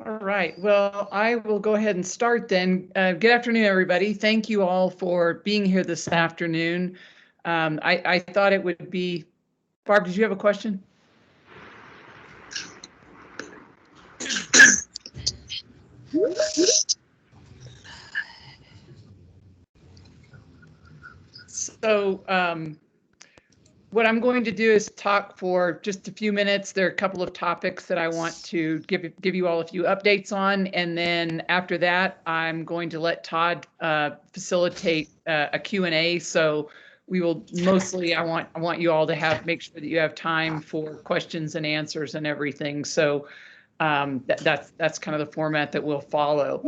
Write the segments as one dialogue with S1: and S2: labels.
S1: All right. Well, I will go ahead and start then. Good afternoon, everybody. Thank you all for being here this afternoon. I thought it would be, Barb, did you have a question? So what I'm going to do is talk for just a few minutes. There are a couple of topics that I want to give you all a few updates on, and then after that, I'm going to let Todd facilitate a Q&A. So we will mostly, I want you all to make sure that you have time for questions and answers and everything. So that's kind of the format that we'll follow.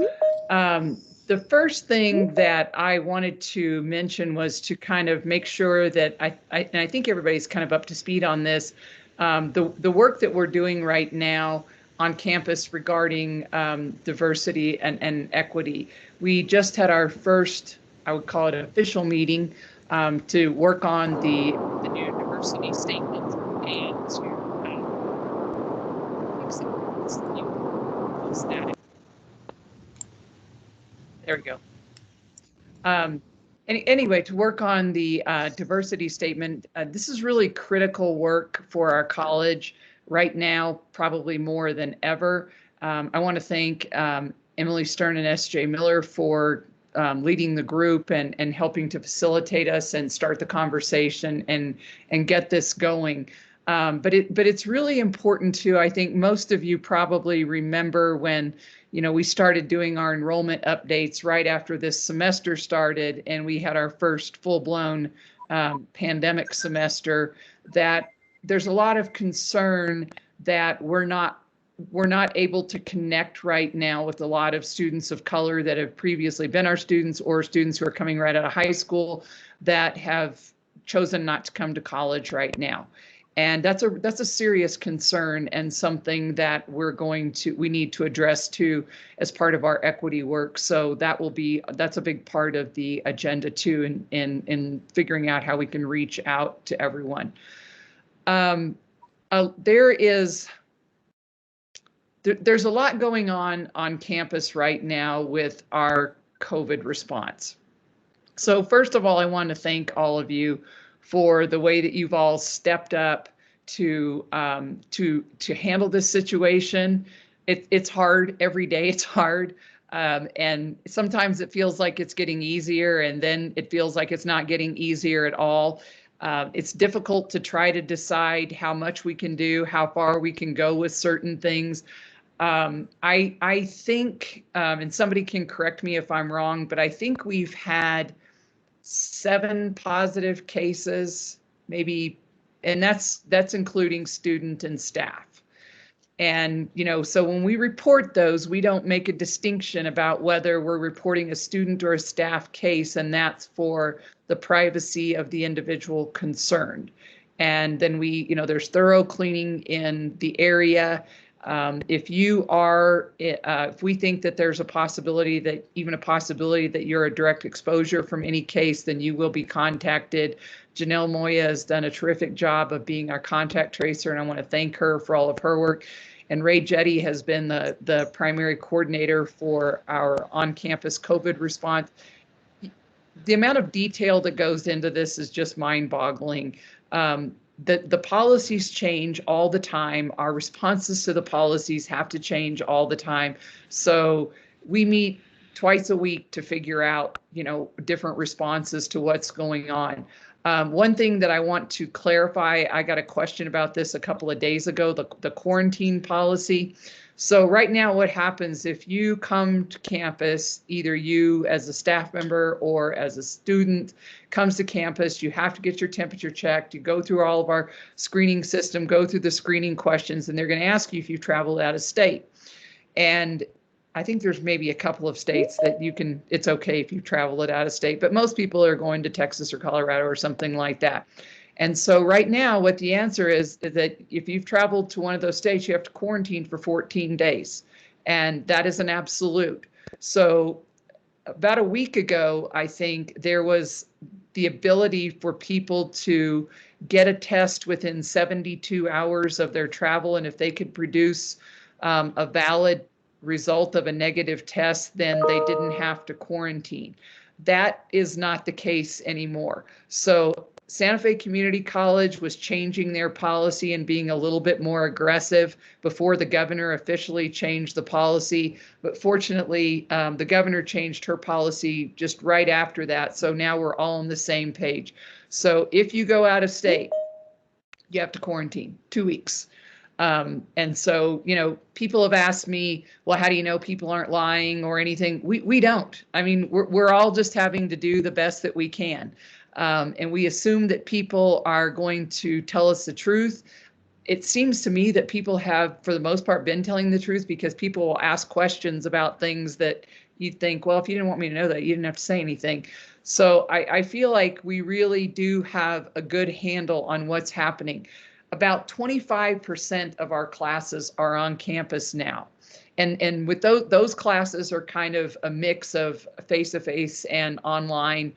S1: The first thing that I wanted to mention was to kind of make sure that and I think everybody's kind of up to speed on this. The work that we're doing right now on campus regarding diversity and equity. We just had our first, I would call it, an official meeting to work on the new diversity statement and to there we go. Anyway, to work on the diversity statement, this is really critical work for our college right now, probably more than ever. I want to thank Emily Stern and S.J. Miller for leading the group and helping to facilitate us and start the conversation and get this going. But it's really important too. I think most of you probably remember when we started doing our enrollment updates right after this semester started, and we had our first full-blown pandemic semester, that there's a lot of concern that we're not able to connect right now with a lot of students of color that have previously been our students or students who are coming right out of high school that have chosen not to come to college right now. And that's a serious concern and something that we need to address too as part of our equity work. So that's a big part of the agenda too in figuring out how we can reach out to everyone. There's a lot going on campus right now with our COVID response. So first of all, I want to thank all of you for the way that you've all stepped up to handle this situation. It's hard every day. It's hard. And sometimes it feels like it's getting easier, and then it feels like it's not getting easier at all. It's difficult to try to decide how much we can do, how far we can go with certain things. I think, and somebody can correct me if I'm wrong, but I think we've had 7 positive cases, maybe, and that's including student and staff. And, so when we report those, we don't make a distinction about whether we're reporting a student or a staff case, and that's for the privacy of the individual concerned. And then there's thorough cleaning in the area. If we think that there's a possibility that you're a direct exposure from any case, then you will be contacted. Janelle Moya has done a terrific job of being our contact tracer, and I want to thank her for all of her work. And Ray Jetty has been the primary coordinator for our on-campus COVID response. The amount of detail that goes into this is just mind-boggling. The policies change all the time. Our responses to the policies have to change all the time. So we meet twice a week to figure out, different responses to what's going on. One thing that I want to clarify, I got a question about this a couple of days ago, the quarantine policy. So right now what happens if you come to campus, either you as a staff member or as a student comes to campus, you have to get your temperature checked. You go through all of our screening system, go through the screening questions, and they're going to ask you if you traveled out of state. And I think there's maybe a couple of states that it's okay if you travel it out of state, but most people are going to Texas or Colorado or something like that. And so right now, what the answer is that if you've traveled to one of those states, you have to quarantine for 14 days. And that is an absolute. So about a week ago, I think there was the ability for people to get a test within 72 hours of their travel. And if they could produce a valid result of a negative test, then they didn't have to quarantine. That is not the case anymore. So Santa Fe Community College was changing their policy and being a little bit more aggressive before the governor officially changed the policy. But fortunately, the governor changed her policy just right after that. So now we're all on the same page. So if you go out of state, you have to quarantine 2 weeks. And so, you know, people have asked me, well, how do you know people aren't lying or anything? We don't. I mean, we're all just having to do the best that we can. And we assume that people are going to tell us the truth. It seems to me that people have, for the most part, been telling the truth, because people will ask questions about things that you'd think, well, if you didn't want me to know that, you didn't have to say anything. So I feel like we really do have a good handle on what's happening. About 25% of our classes are on campus now. And with those classes are kind of a mix of face-to-face and online.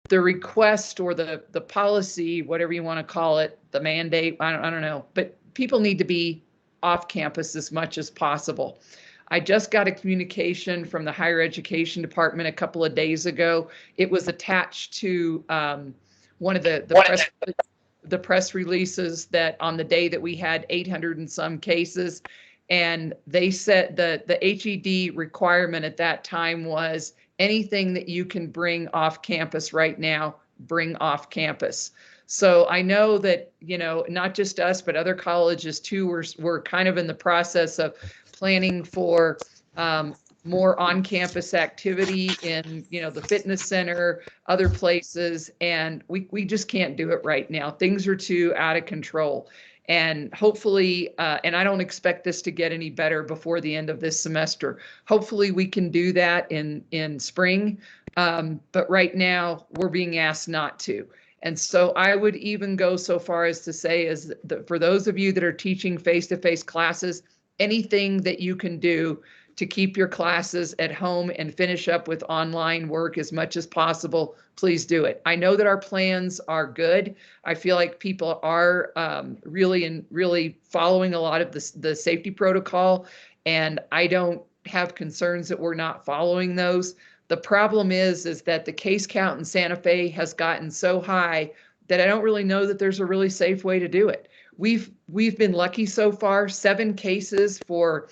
S1: The request or the policy, whatever you want to call it, the mandate, I don't know, but people need to be off campus as much as possible. I just got a communication from the higher education department a couple of days ago. It was attached to one of the press releases that on the day that we had 800 and some cases, and they said the HED requirement at that time was anything that you can bring off campus right now, bring off campus. So I know that, you know, not just us, but other colleges too, we're kind of in the process of planning for more on-campus activity in, you know, the fitness center, other places, and we just can't do it right now. Things are too out of control. And hopefully, and I don't expect this to get any better before the end of this semester. Hopefully we can do that in spring, but right now we're being asked not to. And so I would even go so far as to say, is that for those of you that are teaching face-to-face classes, anything that you can do to keep your classes at home and finish up with online work as much as possible, please do it. I know that our plans are good. I feel like people are really following a lot of the safety protocol, and I don't have concerns that we're not following those. The problem is that the case count in Santa Fe has gotten so high that I don't really know that there's a really safe way to do it. We've been lucky so far. 7 cases for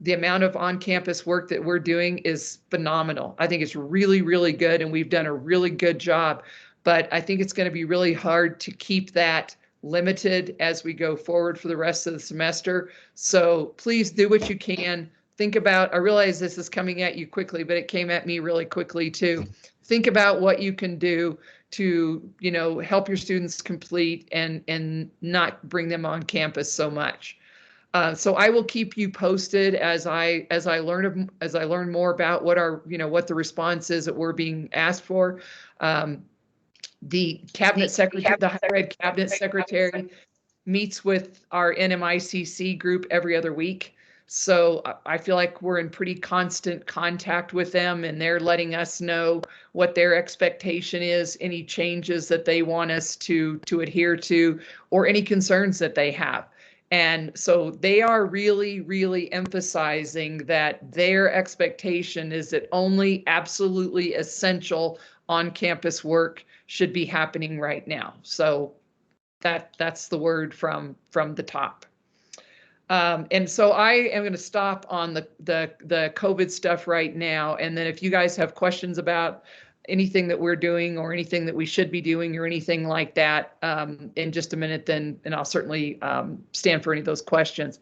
S1: the amount of on-campus work that we're doing is phenomenal. I think it's really, really good, and we've done a really good job. But I think it's going to be really hard to keep that limited as we go forward for the rest of the semester. So please do what you can. Think about, I realize this is coming at you quickly, but it came at me really quickly too. Think about what you can do to, you know, help your students complete and not bring them on campus so much. So I will keep you posted as I learn more about what what the response is that we're being asked for. The cabinet secretary, the higher ed cabinet secretary, meets with our NMICC group every other week. So I feel like we're in pretty constant contact with them, and they're letting us know what their expectation is, any changes that they want us to adhere to, or any concerns that they have. And so they are really, really emphasizing that their expectation is that only absolutely essential on-campus work should be happening right now. So that's the word from the top. And so I am going to stop on the COVID stuff right now. And then if you guys have questions about anything that we're doing or anything that we should be doing or anything like that in just a minute, then I'll certainly stand for any of those questions.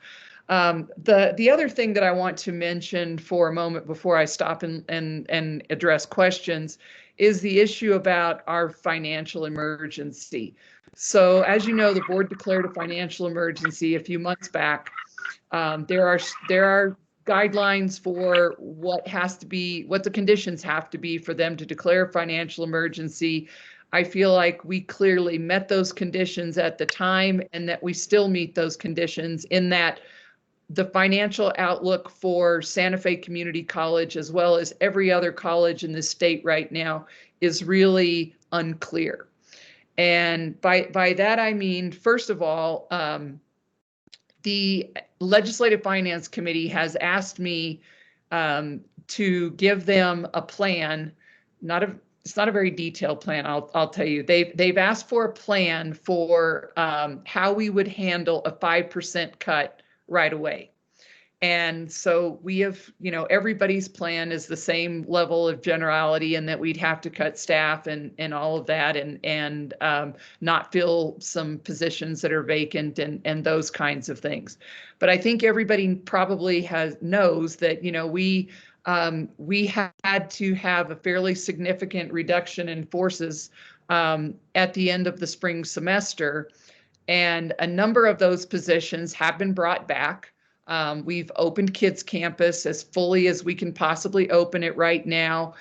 S1: The other thing that I want to mention for a moment before I stop and address questions is the issue about our financial emergency. So as you know, the board declared a financial emergency a few months back. There are guidelines for what the conditions have to be for them to declare a financial emergency. I feel like we clearly met those conditions at the time, and that we still meet those conditions, in that the financial outlook for Santa Fe Community College, as well as every other college in the state right now, is really unclear. And by that I mean, first of all, the Legislative Finance Committee has asked me to give them a plan, it's not a very detailed plan. I'll tell you. They've asked for a plan for how we would handle a 5% cut right away. And so we have, everybody's plan is the same level of generality, and that we'd have to cut staff and all of that, and not fill some positions that are vacant and those kinds of things. But I think everybody probably knows that, we had to have a fairly significant reduction in forces at the end of the spring semester, and a number of those positions have been brought back. We've opened Kids Campus as fully as we can possibly open it right now.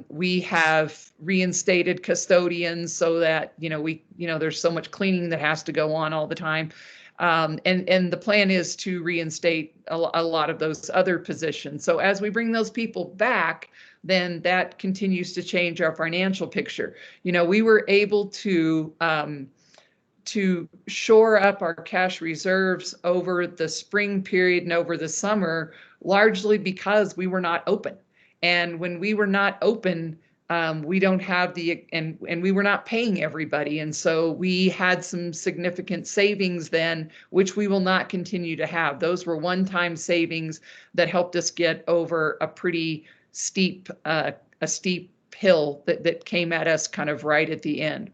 S1: We have reinstated custodians so that, there's so much cleaning that has to go on all the time. And the plan is to reinstate a lot of those other positions. So as we bring those people back, then that continues to change our financial picture. We were able to shore up our cash reserves over the spring period and over the summer, largely because we were not open. And when we were not open, we don't have and we were not paying everybody. And so we had some significant savings then, which we will not continue to have. Those were one-time savings that helped us get over a pretty steep, hill that came at us kind of right at the end.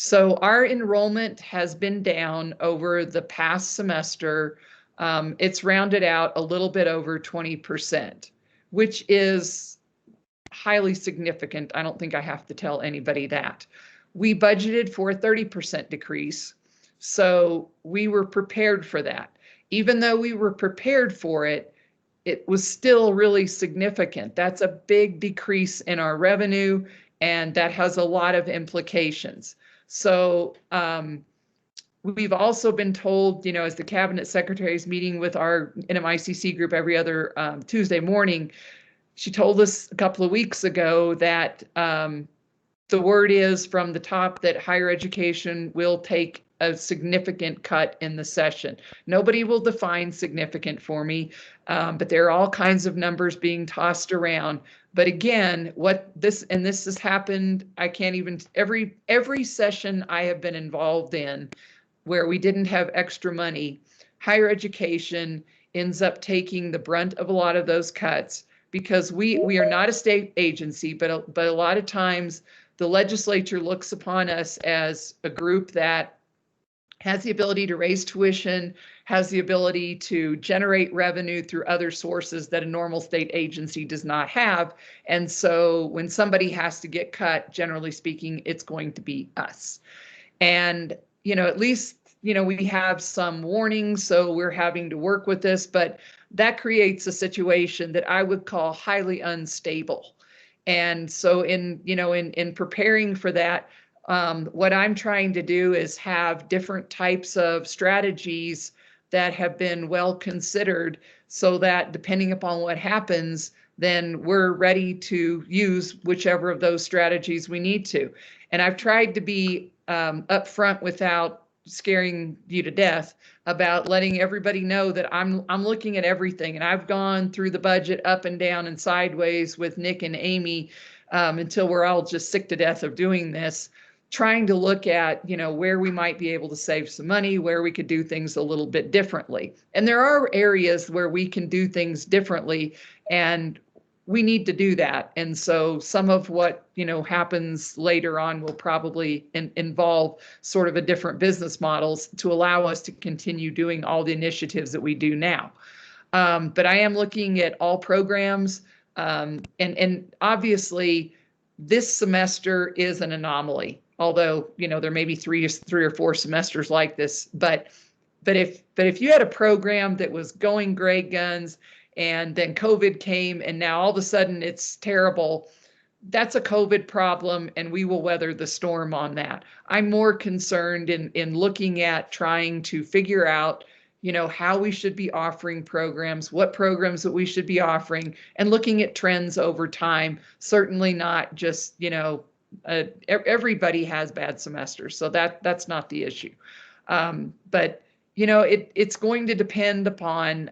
S1: So our enrollment has been down over the past semester. It's rounded out a little bit over 20%, which is highly significant. I don't think I have to tell anybody that. We budgeted for a 30% decrease, so we were prepared for that. Even though we were prepared for it, it was still really significant. That's a big decrease in our revenue, and that has a lot of implications. So we've also been told, as the cabinet secretary is meeting with our NMICC group every other Tuesday morning, she told us a couple of weeks ago that the word is from the top that higher education will take a significant cut in the session. Nobody will define significant for me, but there are all kinds of numbers being tossed around. But again, this has happened, I can't even, every session I have been involved in where we didn't have extra money, higher education ends up taking the brunt of a lot of those cuts, because we are not a state agency, but a lot of times the legislature looks upon us as a group that has the ability to raise tuition, has the ability to generate revenue through other sources that a normal state agency does not have. And so when somebody has to get cut, generally speaking, it's going to be us. And, at least, we have some warnings, so we're having to work with this, but that creates a situation that I would call highly unstable. And so in preparing for that, what I'm trying to do is have different types of strategies that have been well considered, so that depending upon what happens, then we're ready to use whichever of those strategies we need to. And I've tried to be upfront without scaring you to death about letting everybody know that I'm looking at everything, and I've gone through the budget up and down and sideways with Nick and Amy until we're all just sick to death of doing this, trying to look at, where we might be able to save some money, where we could do things a little bit differently. And there are areas where we can do things differently, and we need to do that. And so some of what, happens later on will probably involve sort of a different business models to allow us to continue doing all the initiatives that we do now. But I am looking at all programs, and obviously this semester is an anomaly. Although, there may be three or four semesters like this, but if you had a program that was going great guns and then COVID came and now all of a sudden it's terrible, that's a COVID problem, and we will weather the storm on that. I'm more concerned in looking at trying to figure out, how we should be offering programs, what programs that we should be offering, and looking at trends over time. Certainly not just, everybody has bad semesters, so that's not the issue. But it's going to depend upon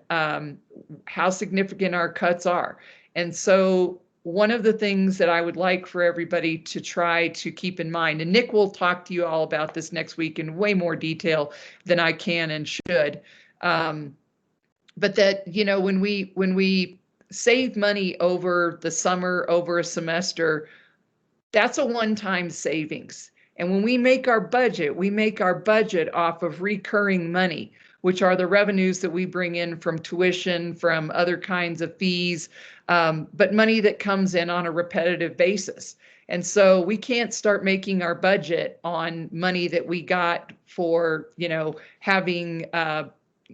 S1: how significant our cuts are. And so one of the things that I would like for everybody to try to keep in mind, and Nick will talk to you all about this next week in way more detail than I can and should, but that, when we save money over the summer, over a semester, that's a one-time savings. And when we make our budget off of recurring money, which are the revenues that we bring in from tuition, from other kinds of fees, but money that comes in on a repetitive basis. And so we can't start making our budget on money that we got for, having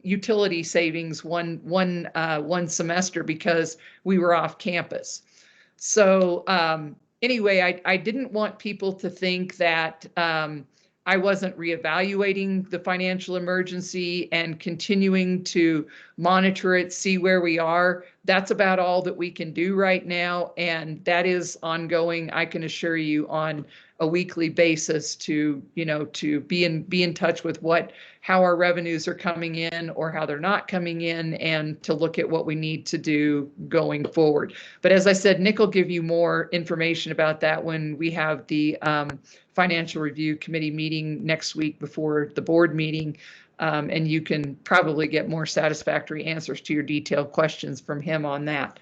S1: utility savings one semester because we were off campus. So anyway, I didn't want people to think that I wasn't reevaluating the financial emergency and continuing to monitor it, see where we are. That's about all that we can do right now. And that is ongoing, I can assure you, on a weekly basis to be in touch with how our revenues are coming in or how they're not coming in, and to look at what we need to do going forward. But as I said, Nick will give you more information about that when we have the Financial Review Committee meeting next week before the board meeting. And you can probably get more satisfactory answers to your detailed questions from him on that.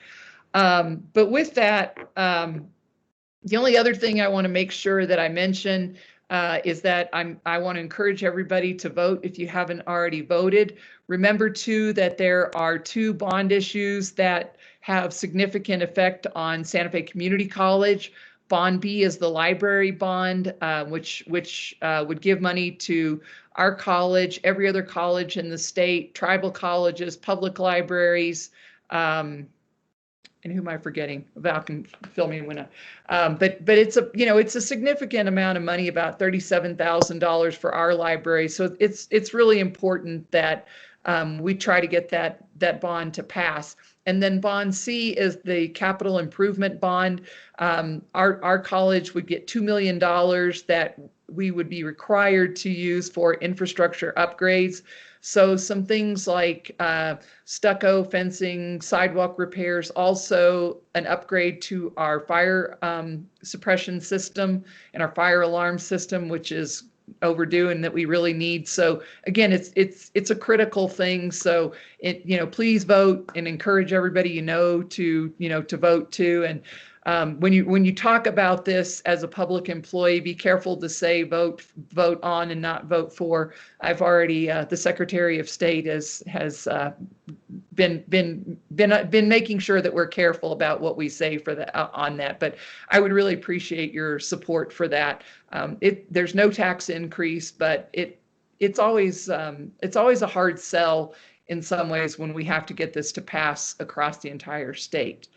S1: But with that, the only other thing I want to make sure that I mention is that I want to encourage everybody to vote if you haven't already voted. Remember too that there are 2 bond issues that have significant effect on Santa Fe Community College. Bond B is the library bond, which would give money to our college, every other college in the state, tribal colleges, public libraries, and who am I forgetting? Val can fill me in when but it's a significant amount of money, about $37,000 for our library. So it's really important that we try to get that bond to pass. And then bond C is the capital improvement bond. Our college would get $2 million that we would be required to use for infrastructure upgrades. So some things like stucco, fencing, sidewalk repairs, also an upgrade to our fire suppression system and our fire alarm system, which is overdue and that we really need. So again, it's a critical thing. So please vote, and encourage everybody to vote too. And when you talk about this as a public employee, be careful to say vote on and not vote for. I've already the Secretary of State has been making sure that we're careful about what we say for on that. But I would really appreciate your support for that. There's no tax increase, but it's always a hard sell in some ways when we have to get this to pass across the entire state.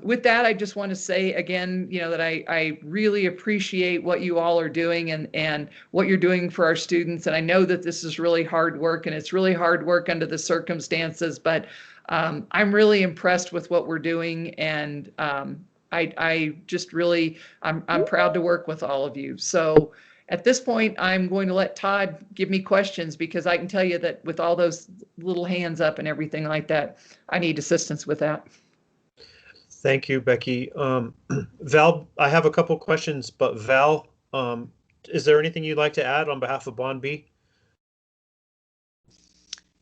S1: With that, I just want to say again, that I really appreciate what you all are doing and what you're doing for our students. And I know that this is really hard work, and it's really hard work under the circumstances, but I'm really impressed with what we're doing. And I just really, I'm proud to work with all of you. So at this point, I'm going to let Todd give me questions, because I can tell you that with all those little hands up and everything like that, I need assistance with that.
S2: Thank you, Becky. Val, I have a couple questions, but Val, is there anything you'd like to add on behalf of Bond B?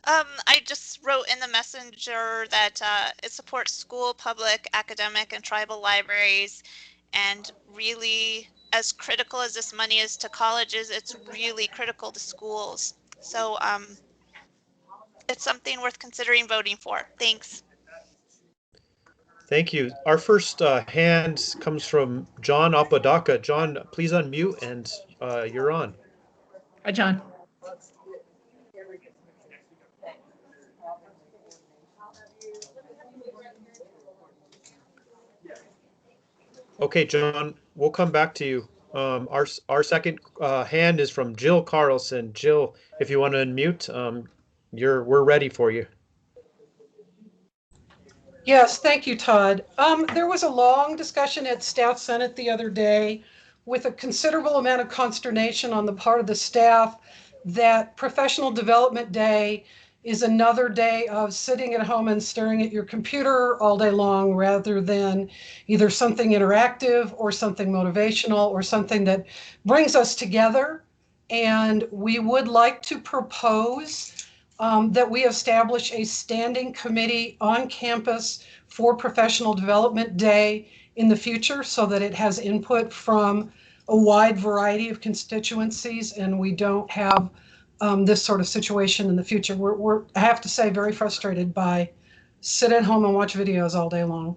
S3: I just wrote in the messenger that it supports school, public, academic, and tribal libraries, and really, as critical as this money is to colleges, it's really critical to schools. So it's something worth considering voting for. Thanks.
S2: Thank you. Our first hand comes from John Apodaca. John, please unmute, and you're on.
S1: Hi, John.
S2: Okay, John, we'll come back to you. Our second hand is from Jill Carlson. Jill, if you want to unmute, we're ready for you.
S4: Yes, thank you, Todd. There was a long discussion at Staff Senate the other day with a considerable amount of consternation on the part of the staff that Professional Development Day is another day of sitting at home and staring at your computer all day long rather than either something interactive or something motivational or something that brings us together. And we would like to propose that we establish a standing committee on campus for Professional Development Day in the future so that it has input from a wide variety of constituencies and we don't have this sort of situation in the future. We're, I have to say, very frustrated by sit at home and watch videos all day long.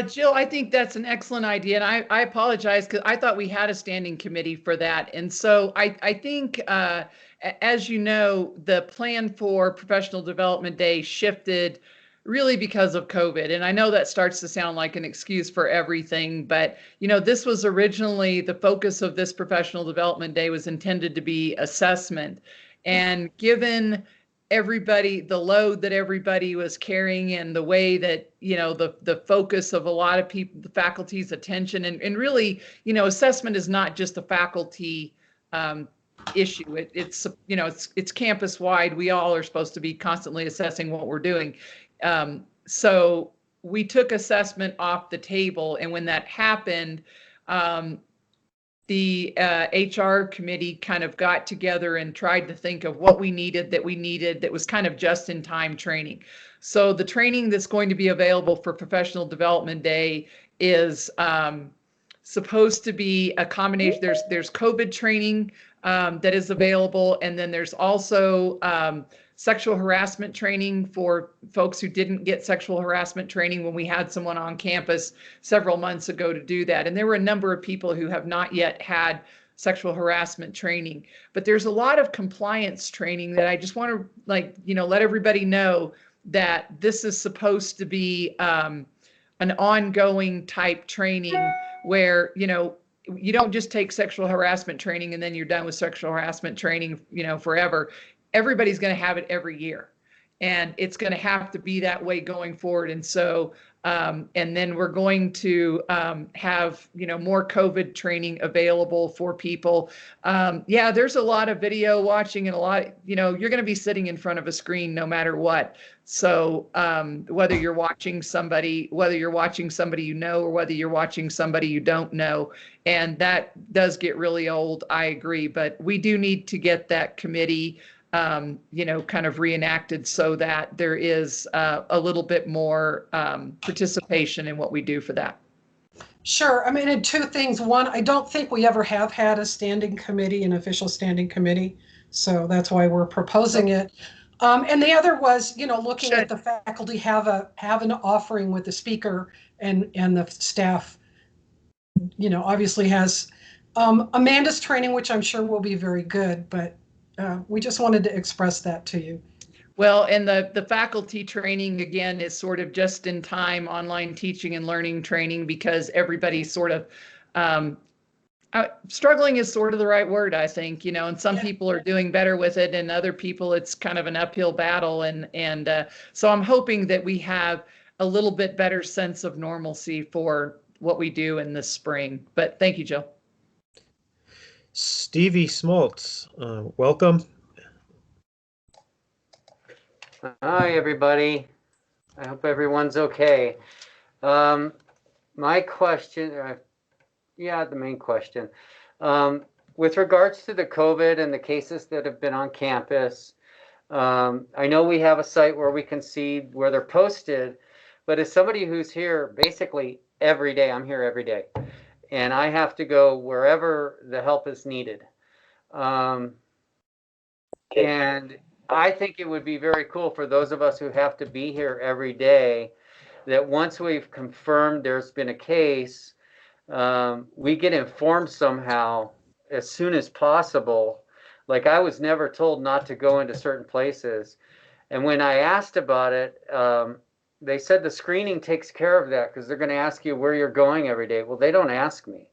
S1: Jill, I think that's an excellent idea. And I apologize because I thought we had a standing committee for that. And so I think, as you know, the plan for Professional Development Day shifted really because of COVID. And I know that starts to sound like an excuse for everything, but this was originally the focus of this Professional Development Day was intended to be assessment. And given everybody, the load that everybody was carrying and the way that, the focus of a lot of people, the faculty's attention and really, assessment is not just a faculty issue. It's campus wide. We all are supposed to be constantly assessing what we're doing. So we took assessment off the table. And when that happened, the HR committee kind of got together and tried to think of what we needed that was kind of just in time training. So the training that's going to be available for Professional Development Day is supposed to be a combination. There's COVID training that is available, and then there's also sexual harassment training for folks who didn't get sexual harassment training when we had someone on campus several months ago to do that. And there were a number of people who have not yet had sexual harassment training. But there's a lot of compliance training that I just want to let everybody know that this is supposed to be an ongoing type training where, you don't just take sexual harassment training and then you're done with sexual harassment training, forever. Everybody's going to have it every year, and it's going to have to be that way going forward. And so, and then we're going to have, more COVID training available for people. Yeah, there's a lot of video watching and a lot, you're going to be sitting in front of a screen no matter what. So whether you're watching somebody, or whether you're watching somebody you don't know, and that does get really old, I agree. But we do need to get that committee kind of reenacted so that there is a little bit more participation in what we do for that.
S4: Sure. I mean, and two things. One, I don't think we ever have had a standing committee, an official standing committee. So that's why we're proposing it. And the other was, looking at the faculty have an offering with the speaker and the staff, obviously has Amanda's training, which I'm sure will be very good, but we just wanted to express that to you.
S1: Well, and the faculty training, again, is sort of just in time online teaching and learning training because everybody's sort of struggling is sort of the right word, I think, and some people are doing better with it and other people it's kind of an uphill battle. And so I'm hoping that we have a little bit better sense of normalcy for what we do in the spring. But thank you, Jill.
S2: Stevie Smoltz, welcome.
S5: Hi, everybody. I hope everyone's okay. My question, the main question, with regards to the COVID and the cases that have been on campus, I know we have a site where we can see where they're posted, but as somebody who's here basically every day, I'm here every day, and I have to go wherever the help is needed. And I think it would be very cool for those of us who have to be here every day, that once we've confirmed there's been a case, we get informed somehow as soon as possible. Like, I was never told not to go into certain places. And when I asked about it, they said the screening takes care of that because they're going to ask you where you're going every day. Well, they don't ask me.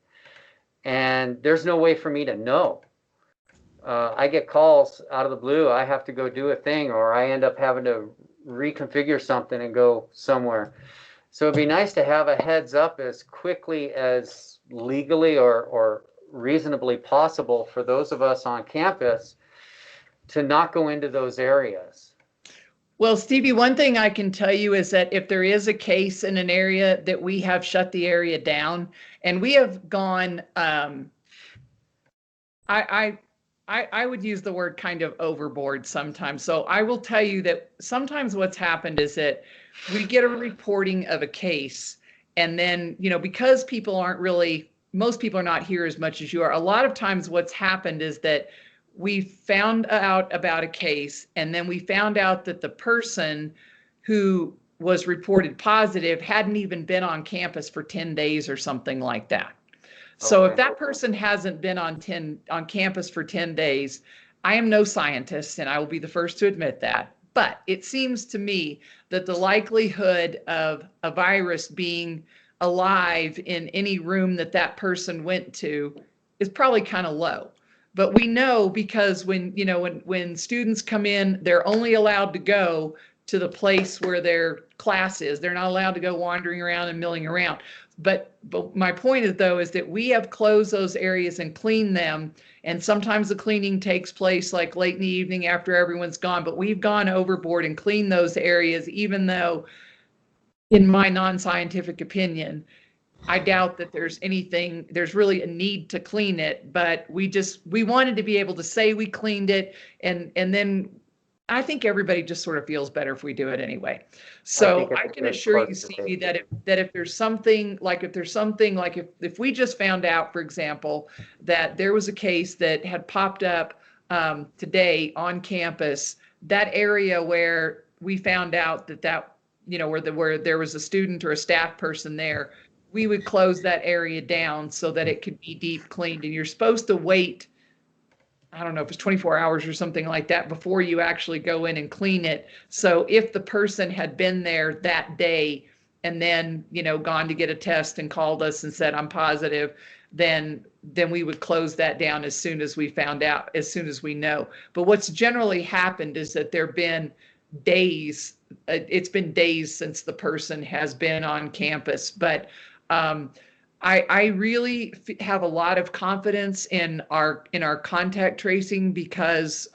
S5: And there's no way for me to know. I get calls out of the blue. I have to go do a thing, or I end up having to reconfigure something and go somewhere. So it'd be nice to have a heads up as quickly as legally or reasonably possible for those of us on campus to not go into those areas.
S1: Well, Stevie, one thing I can tell you is that if there is a case in an area, that we have shut the area down, and we have gone, I would use the word kind of overboard sometimes. So I will tell you that sometimes what's happened is that we get a reporting of a case, and then, because people aren't really, most people are not here as much as you are. A lot of times what's happened is that we found out about a case, and then we found out that the person who was reported positive hadn't even been on campus for 10 days or something like that. So if that person hasn't been on campus for 10 days, I am no scientist, and I will be the first to admit that. But it seems to me that the likelihood of a virus being alive in any room that that person went to is probably kind of low. But we know, because when students come in, they're only allowed to go to the place where their class is. They're not allowed to go wandering around and milling around. But my point is, though, is that we have closed those areas and cleaned them. And sometimes the cleaning takes place like late in the evening after everyone's gone. But we've gone overboard and cleaned those areas, even though, in my non-scientific opinion, I doubt that there's really a need to clean it. But we wanted to be able to say we cleaned it, and then I think everybody just sort of feels better if we do it anyway. So I can assure you, Stevie, that if there's something like, if we just found out, for example, that there was a case that had popped up today on campus, that area where we found out that where there was a student or a staff person there, we would close that area down so that it could be deep cleaned. And you're supposed to wait, I don't know if it's 24 hours or something like that, before you actually go in and clean it. So if the person had been there that day and then, gone to get a test and called us and said, I'm positive, then we would close that down as soon as we found out, as soon as we know. But what's generally happened is that there've been days, it's been days since the person has been on campus. But I really have a lot of confidence in our contact tracing, because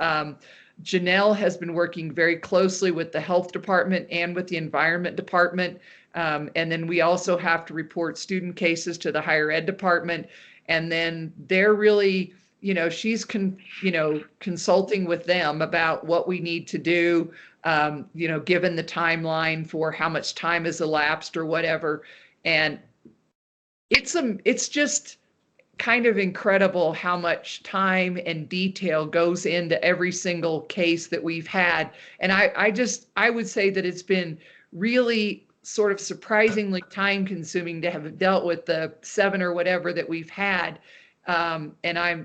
S1: Janelle has been working very closely with the health department and with the environment department. And then we also have to report student cases to the higher ed department. And then they're really, she's consulting with them about what we need to do, given the timeline for how much time has elapsed or whatever. And it's just kind of incredible how much time and detail goes into every single case that we've had. And I would say that it's been really sort of surprisingly time consuming to have dealt with the 7 or whatever that we've had. And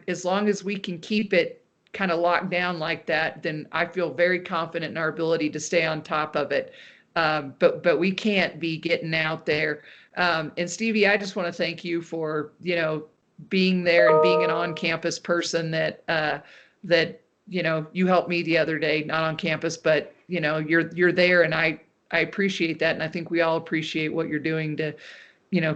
S1: as long as we can keep it kind of locked down like that, then I feel very confident in our ability to stay on top of it. But we can't be getting out there. And Stevie, I just want to thank you for, being there and being an on-campus person that you helped me the other day, not on campus, but, you're there, and I appreciate that. And I think we all appreciate what you're doing to,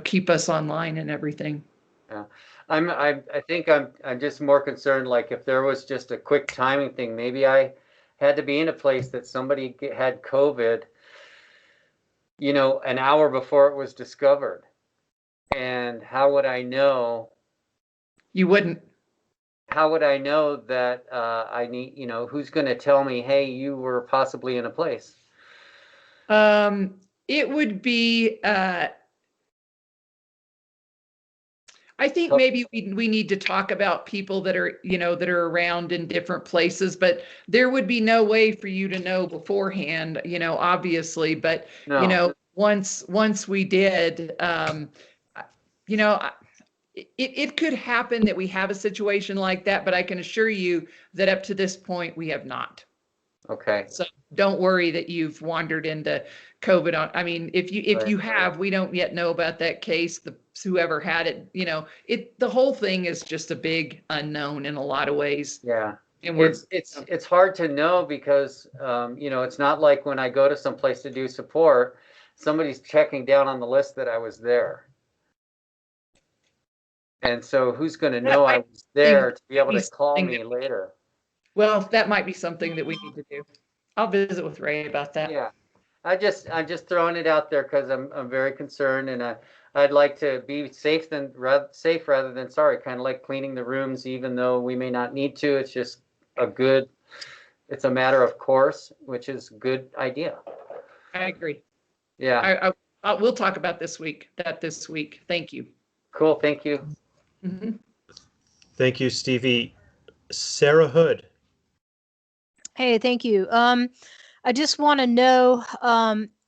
S1: keep us online and everything.
S5: Yeah. I think I'm just more concerned, like, if there was just a quick timing thing, maybe I had to be in a place that somebody had COVID, an hour before it was discovered. And how would I know?
S1: You wouldn't.
S5: How would I know that I need, who's going to tell me, hey, you were possibly in a place?
S1: It would be, I think maybe we need to talk about people that are, that are around in different places, but there would be no way for you to know beforehand, obviously. But,
S5: No.
S1: once we did, it could happen that we have a situation like that, but I can assure you that up to this point, we have not.
S5: Okay.
S1: So don't worry that you've wandered into COVID. I mean, if you have, we don't yet know about that case. Whoever had it, the whole thing is just a big unknown in a lot of ways.
S5: Yeah.
S1: And
S5: it's hard to know because, it's not like when I go to some place to do support, somebody's checking down on the list that I was there. And so who's going to
S1: That
S5: know I
S1: might
S5: was there
S1: be
S5: to be able to call
S1: something
S5: me
S1: that-
S5: later?
S1: Well, that might be something that we need to do. I'll visit with Ray about that.
S5: Yeah, I'm just throwing it out there because I'm very concerned, and I'd like to be safe rather than sorry. Kind of like cleaning the rooms, even though we may not need to. It's just it's a matter of course, which is a good idea.
S1: I agree.
S5: Yeah,
S1: We'll talk about this week. Thank you.
S5: cool. Thank you.
S1: Mhm.
S2: Thank you, Stevie. Sarah Hood.
S6: Hey, thank you. I just want to know,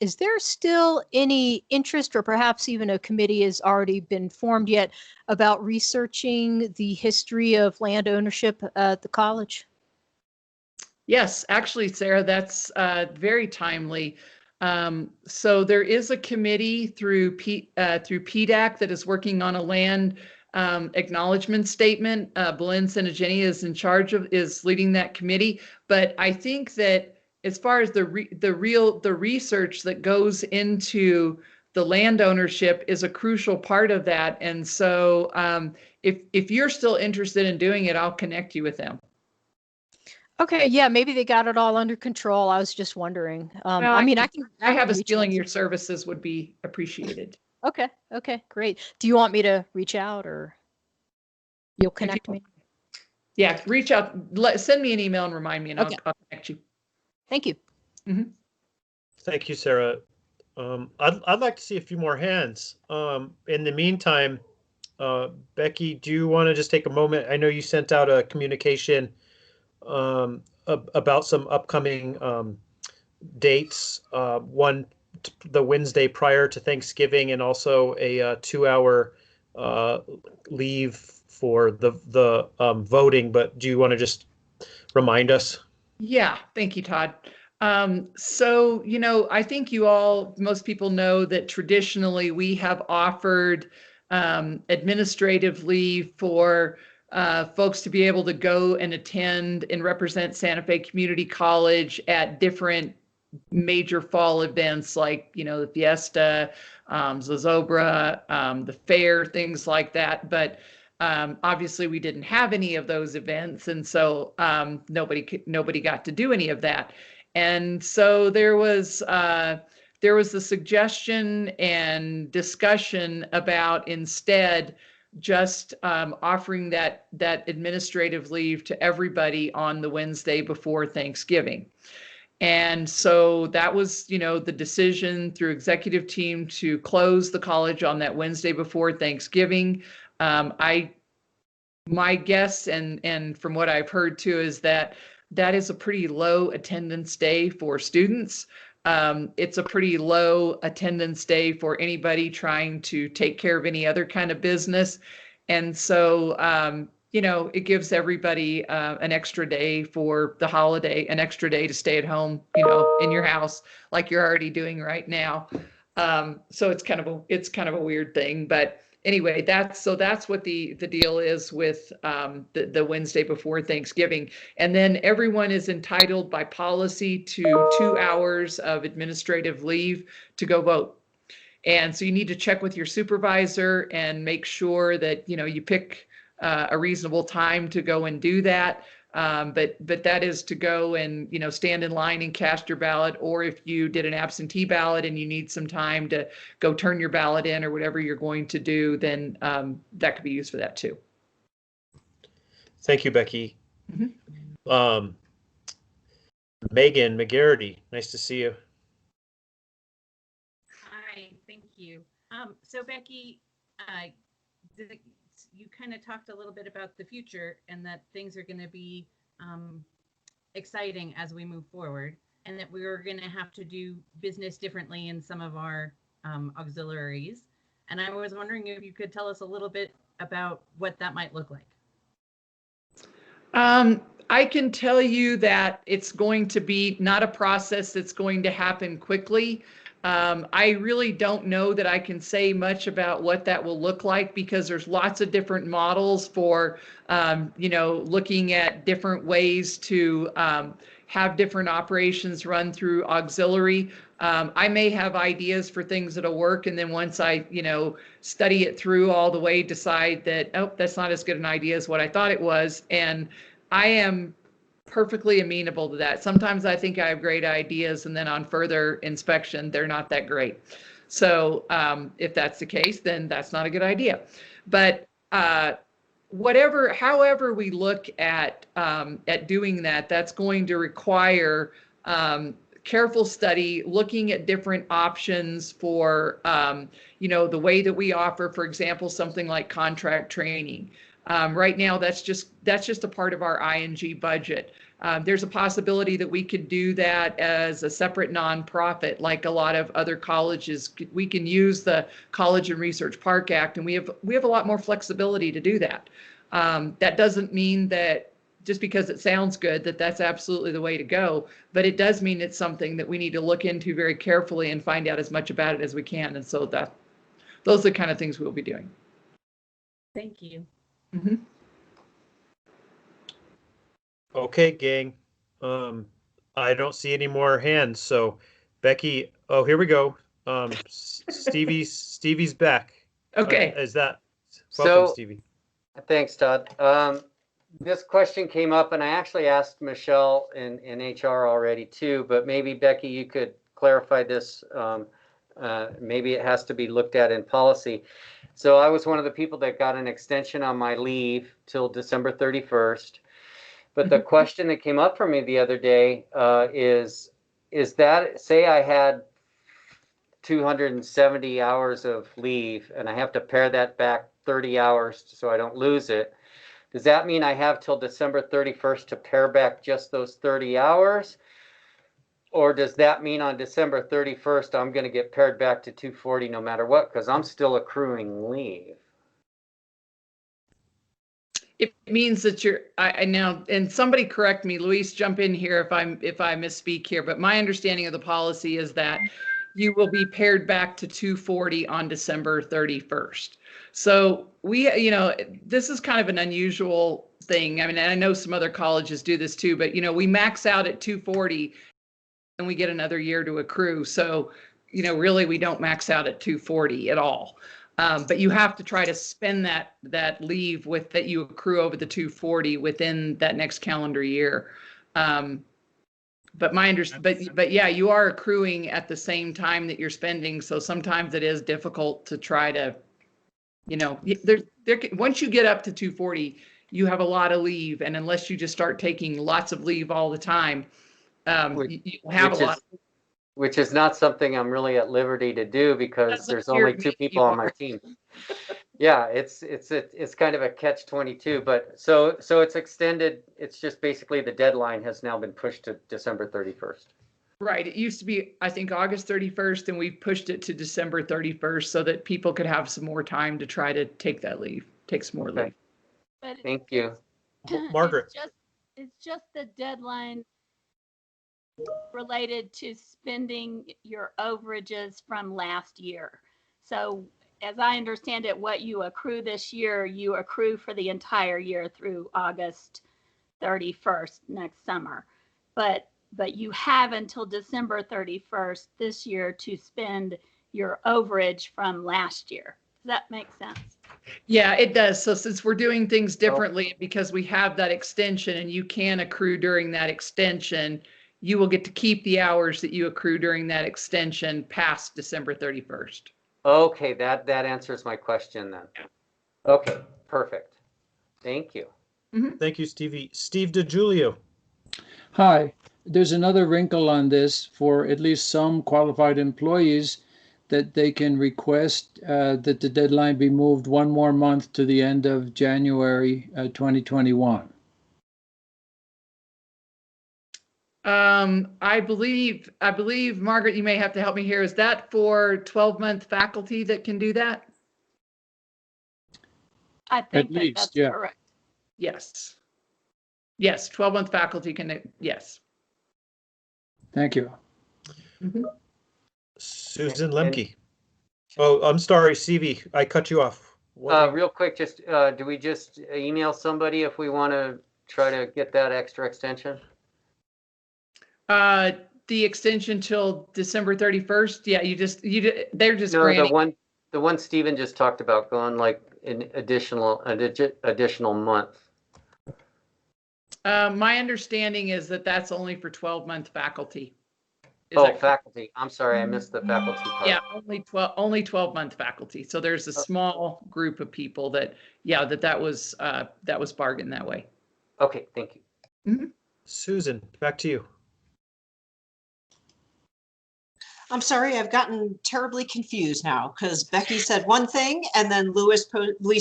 S6: is there still any interest or perhaps even a committee has already been formed yet about researching the history of land ownership at the college?
S1: Yes, actually, Sarah, that's very timely. So there is a committee through PDAC that is working on a land acknowledgement statement. Belen Senegeni is leading that committee. But I think that as far as the research that goes into the land ownership is a crucial part of that. And so if you're still interested in doing it, I'll connect you with them.
S6: Okay, yeah, maybe they got it all under control. I was just wondering.
S1: Well, I have a feeling your services would be appreciated.
S6: Okay, great. Do you want me to reach out or you'll connect me?
S1: Yeah, reach out, send me an email and remind me, and
S6: Okay.
S1: I'll connect you.
S6: Thank you.
S1: Mm-hmm.
S2: Thank you, Sarah. I'd like to see a few more hands. In the meantime, Becky, do you want to just take a moment? I know you sent out a communication about some upcoming dates. One, the Wednesday prior to Thanksgiving, and also a 2-hour leave for the voting. But do you want to just remind us?
S1: Yeah, thank you, Todd. So, I think most people know that traditionally we have offered administrative leave for folks to be able to go and attend and represent Santa Fe Community College at different major fall events like, the Fiesta, Zozobra, the fair, things like that. But obviously we didn't have any of those events. And so nobody got to do any of that. And so there was the suggestion and discussion about instead just offering that administrative leave to everybody on the Wednesday before Thanksgiving. And so that was, the decision through executive team to close the college on that Wednesday before Thanksgiving. My guess and from what I've heard too is that is a pretty low attendance day for students. It's a pretty low attendance day for anybody trying to take care of any other kind of business. And so, it gives everybody an extra day for the holiday, an extra day to stay at home, in your house like you're already doing right now. So it's kind of a weird thing, but anyway, that's what the deal is with the Wednesday before Thanksgiving. And then everyone is entitled by policy to 2 hours of administrative leave to go vote. And so you need to check with your supervisor and make sure that, you pick a reasonable time to go and do that. But that is to go and, stand in line and cast your ballot, or if you did an absentee ballot and you need some time to go turn your ballot in or whatever you're going to do, then that could be used for that too.
S2: Thank you, Becky.
S1: Mm-hmm.
S2: Megan McGarity, nice to see you.
S7: Hi, thank you. So Becky, you kind of talked a little bit about the future and that things are going to be exciting as we move forward, and that we're going to have to do business differently in some of our auxiliaries. And I was wondering if you could tell us a little bit about what that might look like.
S1: I can tell you that it's going to be not a process that's going to happen quickly. I really don't know that I can say much about what that will look like, because there's lots of different models for, looking at different ways to have different operations run through auxiliary. I may have ideas for things that'll work, and then once I, study it through all the way, decide that, oh, that's not as good an idea as what I thought it was. And I am perfectly amenable to that. Sometimes I think I have great ideas, and then on further inspection, they're not that great. So if that's the case, then that's not a good idea. But however we look at doing that, that's going to require careful study, looking at different options for, the way that we offer, for example, something like contract training. Right now, that's just a part of our ING budget. There's a possibility that we could do that as a separate nonprofit, like a lot of other colleges. We can use the College and Research Park Act, and we have a lot more flexibility to do that. That doesn't mean that just because it sounds good that that's absolutely the way to go, but it does mean it's something that we need to look into very carefully and find out as much about it as we can. And so those are the kind of things we'll be doing.
S7: Thank you.
S1: Mm-hmm.
S2: Okay, gang. I don't see any more hands. So Becky, oh, here we go. Stevie's back.
S1: Okay.
S2: Is that
S5: So,
S2: welcome, Stevie?
S5: Thanks, Todd. This question came up, and I actually asked Michelle in HR already too, but maybe Becky, you could clarify this. Maybe it has to be looked at in policy. So I was one of the people that got an extension on my leave till December 31st. But the question that came up for me the other day is that, say I had 270 hours of leave and I have to pare that back 30 hours so I don't lose it. Does that mean I have till December 31st to pare back just those 30 hours? Or does that mean on December 31st, I'm going to get pared back to 240 no matter what, because I'm still accruing leave?
S1: It means that I now, and somebody correct me, Luis, jump in here if I misspeak here, but my understanding of the policy is that you will be pared back to 240 on December 31st. So this is kind of an unusual thing. I mean, I know some other colleges do this too, but we max out at 240 and we get another year to accrue. So, really we don't max out at 240 at all. But you have to try to spend that leave that you accrue over the 240 within that next calendar year. But but yeah, you are accruing at the same time that you're spending. So sometimes it is difficult to try to, once you get up to 240, you have a lot of leave. And unless you just start taking lots of leave all the time, you have a lot.
S5: Which is not something I'm really at liberty to do because there's only 2 people on my team. Yeah, it's kind of a catch-22, but so it's extended. It's just basically the deadline has now been pushed to December 31st.
S1: Right. It used to be, I think, August 31st, and we pushed it to December 31st so that people could have some more time to try to take some more leave.
S8: But
S5: Thank you.
S2: Margaret.
S8: It's just the deadline related to spending your overages from last year. So as I understand it, what you accrue this year, you accrue for the entire year through August 31st next summer. But you have until December 31st this year to spend your overage from last year. Does that make sense?
S1: Yeah, it does. So since we're doing things differently, because we have that extension and you can accrue during that extension, you will get to keep the hours that you accrue during that extension past December 31st.
S5: Okay, that answers my question then. Okay, perfect. Thank you.
S1: Mm-hmm.
S2: Thank you, Stevie. Steve DiGiulio.
S9: Hi. There's another wrinkle on this for at least some qualified employees that they can request that the deadline be moved one more month to the end of January 2021.
S1: I believe, Margaret, you may have to help me here. Is that for 12-month faculty that can do that?
S8: I think that's
S9: yeah.
S8: correct.
S1: Yes. Yes, 12-month faculty can, yes.
S9: Thank you.
S1: Mm-hmm.
S2: Susan Lemke. Oh, I'm sorry, Stevie. I cut you off.
S5: Real quick, just do we just email somebody if we want to try to get that extra extension?
S1: the extension till December 31st. Yeah, they're just
S5: No,
S1: granting.
S5: the one Stephen just talked about going like an additional month.
S1: My understanding is that that's only for 12-month faculty.
S5: Oh, faculty. I'm sorry, I missed the faculty part.
S1: Yeah, only 12-month faculty. So there's a small group of people that, yeah, that was bargained that way.
S5: Okay, thank you.
S1: Mm-hmm.
S2: Susan, back to you.
S10: I'm sorry, I've gotten terribly confused now because Becky said one thing and then Luis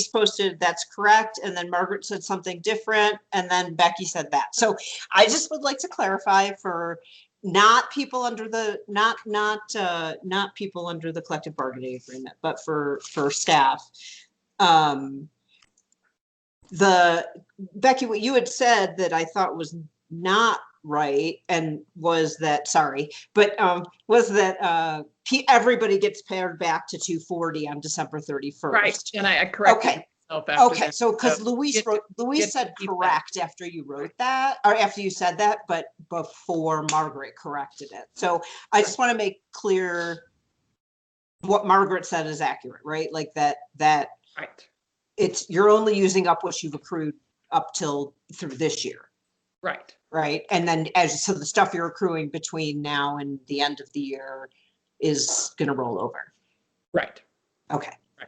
S10: posted that's correct. And then Margaret said something different. And then Becky said that. So I just would like to clarify for not people under the, not people under the collective bargaining agreement, but for staff. Becky, what you had said that I thought was not right and was that everybody gets paired back to 240 on December 31st.
S1: Right, and I corrected myself after
S10: okay,
S1: that.
S10: so because Luis said correct after you wrote that, or after you said that, but before Margaret corrected it. So I just want to make clear what Margaret said is accurate, right? Like that
S1: right.
S10: You're only using up what you've accrued up till through this year.
S1: Right.
S10: Right. And then so the stuff you're accruing between now and the end of the year is going to roll over.
S1: Right.
S10: Okay.
S1: Right.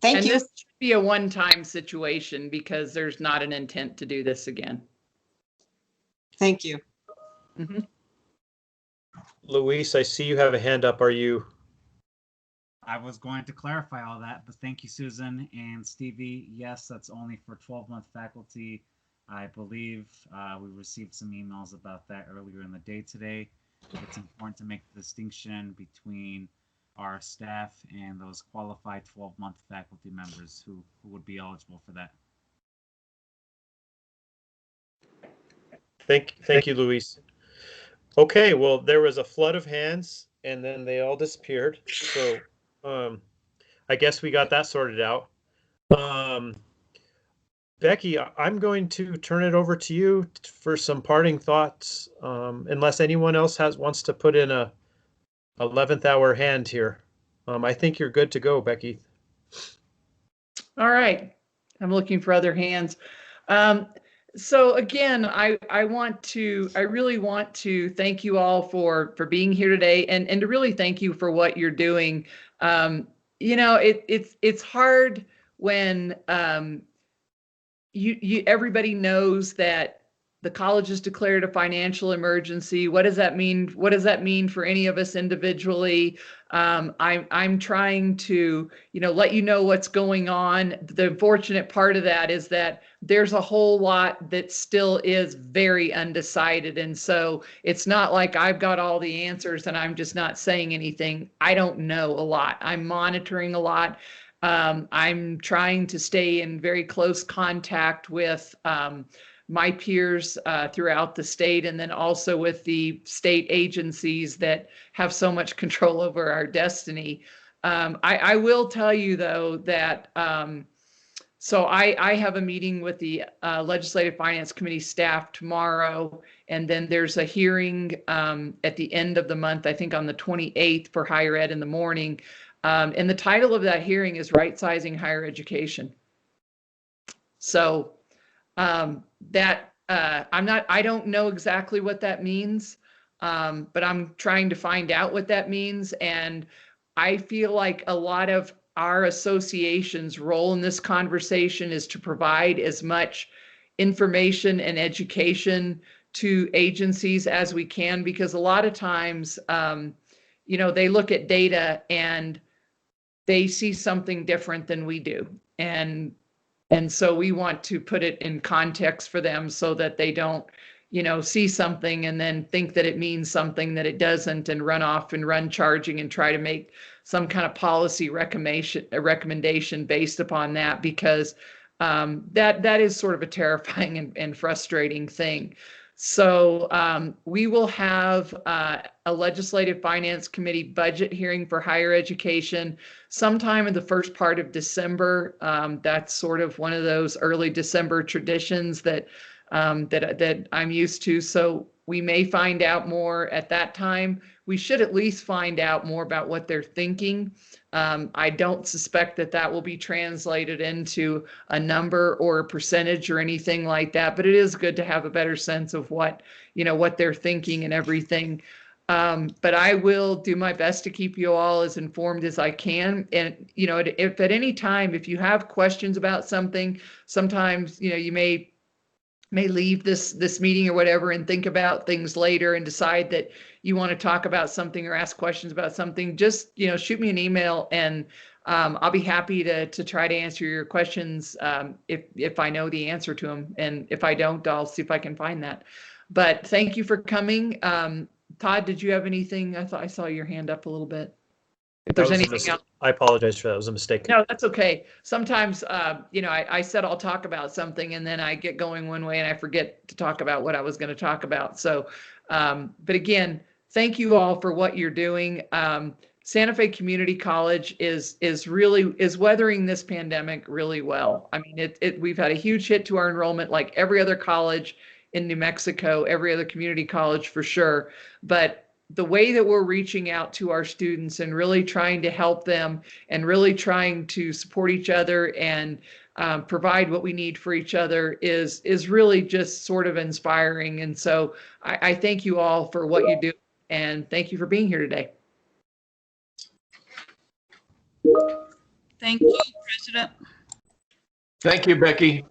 S10: Thank you.
S1: This should be a one-time situation because there's not an intent to do this again.
S10: Thank you.
S1: Mm-hmm.
S2: Luis, I see you have a hand up. Are you?
S11: I was going to clarify all that, but thank you, Susan and Stevie. Yes, that's only for 12-month faculty. I believe we received some emails about that earlier in the day today. It's important to make the distinction between our staff and those qualified 12-month faculty members who would be eligible for that.
S2: Thank you, Luis. Okay, well, there was a flood of hands and then they all disappeared. So I guess we got that sorted out. Becky, I'm going to turn it over to you for some parting thoughts, unless anyone else wants to put in a 11th hour hand here. I think you're good to go, Becky.
S1: All right. I'm looking for other hands. So again, I really want to thank you all for being here today and to really thank you for what you're doing. It's hard when everybody knows that the college has declared a financial emergency. What does that mean? What does that mean for any of us individually? I'm trying to, let you know what's going on. The unfortunate part of that is that there's a whole lot that still is very undecided. And so it's not like I've got all the answers and I'm just not saying anything. I don't know a lot. I'm monitoring a lot. I'm trying to stay in very close contact with my peers throughout the state, and then also with the state agencies that have so much control over our destiny. I will tell you, though, that so I have a meeting with the Legislative Finance Committee staff tomorrow, and then there's a hearing at the end of the month, I think on the 28th for higher ed in the morning. And the title of that hearing is Right Sizing Higher Education. So I don't know exactly what that means, but I'm trying to find out what that means. And I feel like a lot of our association's role in this conversation is to provide as much information and education to agencies as we can, because a lot of times, they look at data and they see something different than we do. And so we want to put it in context for them so that they don't, see something and then think that it means something that it doesn't and run off and run charging and try to make some kind of policy recommendation based upon that, because that is sort of a terrifying and frustrating thing. So we will have a Legislative Finance Committee budget hearing for higher education sometime in the first part of December. That's sort of one of those early December traditions that I'm used to. So We may find out more at that time. We should at least find out more about what they're thinking. I don't suspect that that will be translated into a number or a percentage or anything like that, but it is good to have a better sense of what they're thinking and everything. But I will do my best to keep you all as informed as I can. And, if at any time, if you have questions about something, sometimes, you may leave this meeting or whatever and think about things later and decide that you want to talk about something or ask questions about something, just, shoot me an email, and I'll be happy to try to answer your questions if I know the answer to them. And if I don't, I'll see if I can find that. But thank you for coming. Todd, did you have anything? I thought I saw your hand up a little bit. If there's anything else.
S2: I apologize for that. It was a mistake.
S1: No, that's okay. Sometimes, I said I'll talk about something and then I get going one way and I forget to talk about what I was going to talk about. So, but again, thank you all for what you're doing. Santa Fe Community College is weathering this pandemic really well. I mean, we've had a huge hit to our enrollment, like every other college in New Mexico, every other community college for sure. But the way that we're reaching out to our students and really trying to help them and really trying to support each other and provide what we need for each other is really just sort of inspiring. And so I thank you all for what you do, and thank you for being here today.
S12: Thank you, President.
S13: Thank you, Becky.